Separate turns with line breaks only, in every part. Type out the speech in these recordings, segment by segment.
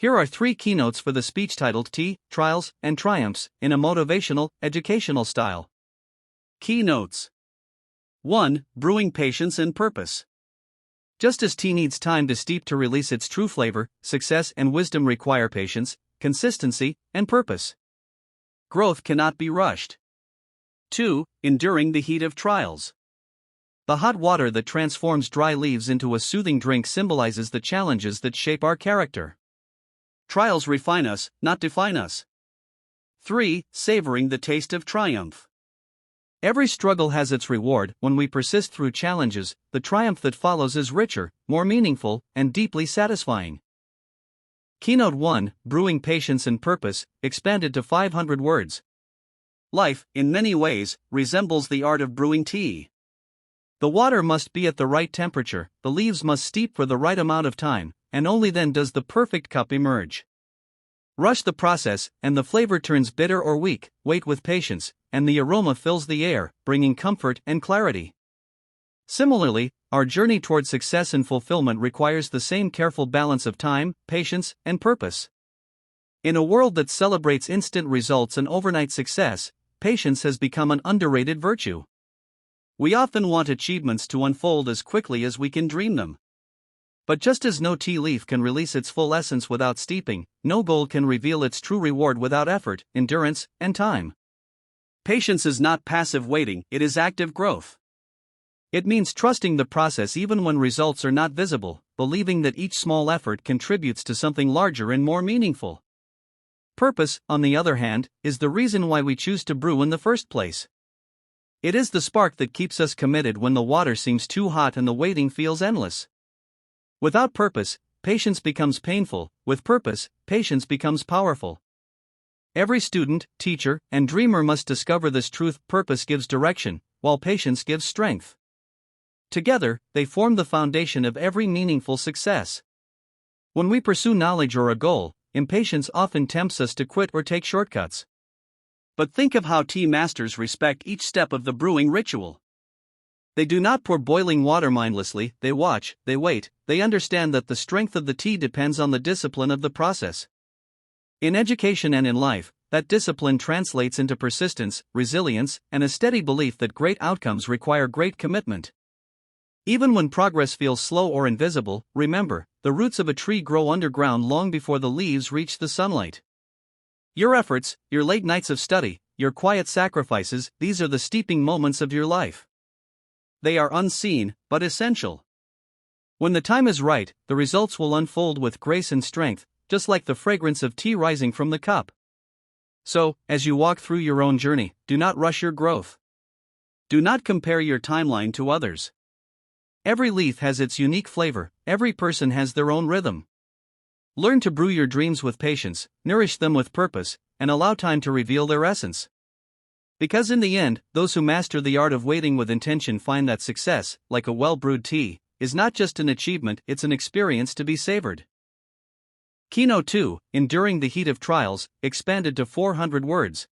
Here are 3 keynotes for the speech titled Tea, Trials, and Triumphs, in a motivational, educational style. Keynotes. 1. Brewing patience and purpose. Just as tea needs time to steep to release its true flavor, success and wisdom require patience, consistency, and purpose. Growth cannot be rushed. 2. Enduring the heat of trials. The hot water that transforms dry leaves into a soothing drink symbolizes the challenges that shape our character. Trials refine us, not define us. 3. Savoring the taste of triumph. Every struggle has its reward. When we persist through challenges, the triumph that follows is richer, more meaningful, and deeply satisfying. Keynote 1. Brewing patience and purpose, expanded to 500 words. Life, in many ways, resembles the art of brewing tea. The water must be at the right temperature, the leaves must steep for the right amount of time, and only then does the perfect cup emerge. Rush the process, and the flavor turns bitter or weak. Wait with patience, and the aroma fills the air, bringing comfort and clarity. Similarly, our journey toward success and fulfillment requires the same careful balance of time, patience, and purpose. In a world that celebrates instant results and overnight success, patience has become an underrated virtue. We often want achievements to unfold as quickly as we can dream them. But just as no tea leaf can release its full essence without steeping, no goal can reveal its true reward without effort, endurance, and time. Patience is not passive waiting, it is active growth. It means trusting the process even when results are not visible, believing that each small effort contributes to something larger and more meaningful. Purpose, on the other hand, is the reason why we choose to brew in the first place. It is the spark that keeps us committed when the water seems too hot and the waiting feels endless. Without purpose, patience becomes painful. With purpose, patience becomes powerful. Every student, teacher, and dreamer must discover this truth. Purpose gives direction, while patience gives strength. Together, they form the foundation of every meaningful success. When we pursue knowledge or a goal, impatience often tempts us to quit or take shortcuts. But think of how tea masters respect each step of the brewing ritual. They do not pour boiling water mindlessly, they watch, they wait, they understand that the strength of the tea depends on the discipline of the process. In education and in life, that discipline translates into persistence, resilience, and a steady belief that great outcomes require great commitment. Even when progress feels slow or invisible, remember, the roots of a tree grow underground long before the leaves reach the sunlight. Your efforts, your late nights of study, your quiet sacrifices, these are the steeping moments of your life. They are unseen, but essential. When the time is right, the results will unfold with grace and strength, just like the fragrance of tea rising from the cup. So, as you walk through your own journey, do not rush your growth. Do not compare your timeline to others. Every leaf has its unique flavor, every person has their own rhythm. Learn to brew your dreams with patience, nourish them with purpose, and allow time to reveal their essence. Because in the end, those who master the art of waiting with intention find that success, like a well-brewed tea, is not just an achievement, it's an experience to be savored. Keynote 2, Enduring the Heat of Trials, expanded to 400 words.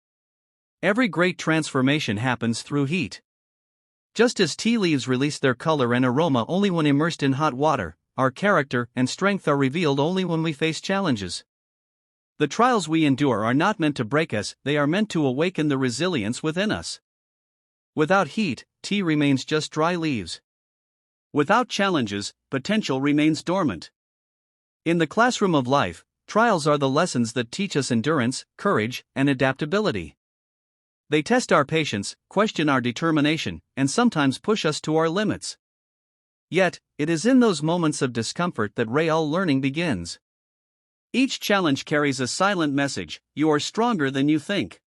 Every great transformation happens through heat. Just as tea leaves release their color and aroma only when immersed in hot water, our character and strength are revealed only when we face challenges. The trials we endure are not meant to break us, they are meant to awaken the resilience within us. Without heat, tea remains just dry leaves. Without challenges, potential remains dormant. In the classroom of life, trials are the lessons that teach us endurance, courage, and adaptability. They test our patience, question our determination, and sometimes push us to our limits. Yet, it is in those moments of discomfort that real learning begins. Each challenge carries a silent message: you are stronger than you think.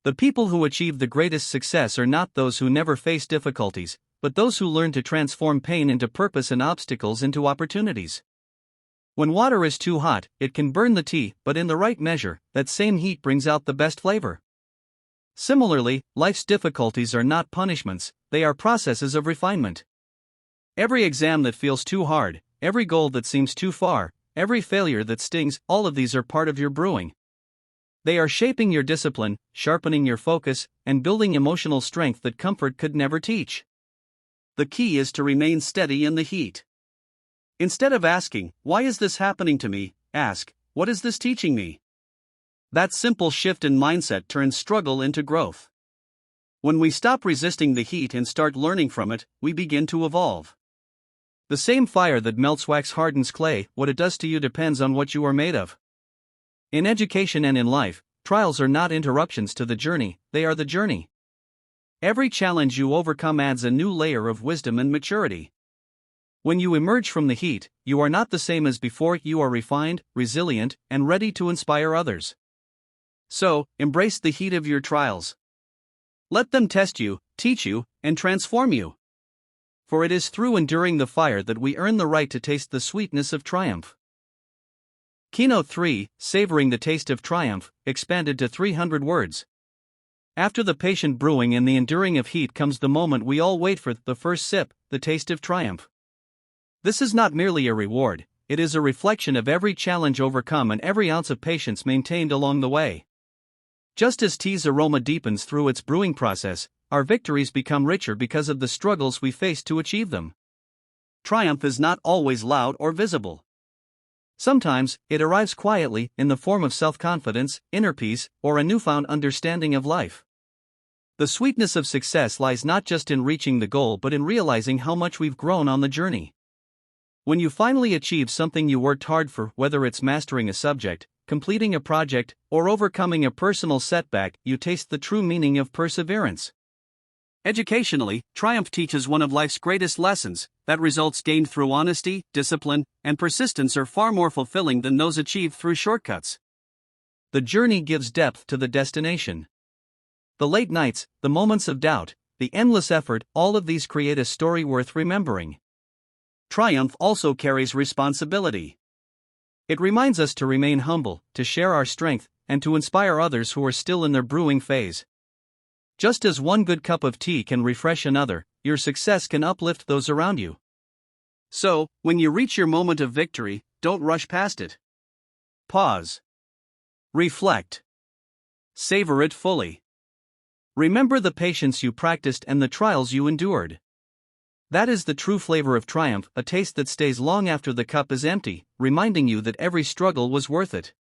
The people who achieve the greatest success are not those who never face difficulties, but those who learn to transform pain into purpose and obstacles into opportunities. When water is too hot, it can burn the tea, but in the right measure, that same heat brings out the best flavor. Similarly, life's difficulties are not punishments, they are processes of refinement. Every exam that feels too hard, every goal that seems too far, every failure that stings, all of these are part of your brewing. They are shaping your discipline, sharpening your focus, and building emotional strength that comfort could never teach. The key is to remain steady in the heat. Instead of asking, "Why is this happening to me?" ask, What is this teaching me? That simple shift in mindset turns struggle into growth. When we stop resisting the heat and start learning from it, we begin to evolve. The same fire that melts wax hardens clay. What it does to you depends on what you are made of. In education and in life, trials are not interruptions to the journey, they are the journey. Every challenge you overcome adds a new layer of wisdom and maturity. When you emerge from the heat, you are not the same as before. You are refined, resilient, and ready to inspire others. So, embrace the heat of your trials. Let them test you, teach you, and transform you. For it is through enduring the fire that we earn the right to taste the sweetness of triumph. Keynote 3, Savoring the Taste of Triumph, expanded to 300 words. After the patient brewing and the enduring of heat comes the moment we all wait for, the first sip, the taste of triumph. This is not merely a reward, it is a reflection of every challenge overcome and every ounce of patience maintained along the way. Just as tea's aroma deepens through its brewing process, our victories become richer because of the struggles we faced to achieve them. Triumph is not always loud or visible. Sometimes, it arrives quietly, in the form of self-confidence, inner peace, or a newfound understanding of life. The sweetness of success lies not just in reaching the goal but in realizing how much we've grown on the journey. When you finally achieve something you worked hard for, whether it's mastering a subject, completing a project, or overcoming a personal setback, you taste the true meaning of perseverance. Educationally, triumph teaches one of life's greatest lessons, that results gained through honesty, discipline, and persistence are far more fulfilling than those achieved through shortcuts. The journey gives depth to the destination. The late nights, the moments of doubt, the endless effort, all of these create a story worth remembering. Triumph also carries responsibility. It reminds us to remain humble, to share our strength, and to inspire others who are still in their brewing phase. Just as one good cup of tea can refresh another, your success can uplift those around you. So, when you reach your moment of victory, don't rush past it. Pause. Reflect. Savor it fully. Remember the patience you practiced and the trials you endured. That is the true flavor of triumph, a taste that stays long after the cup is empty, reminding you that every struggle was worth it.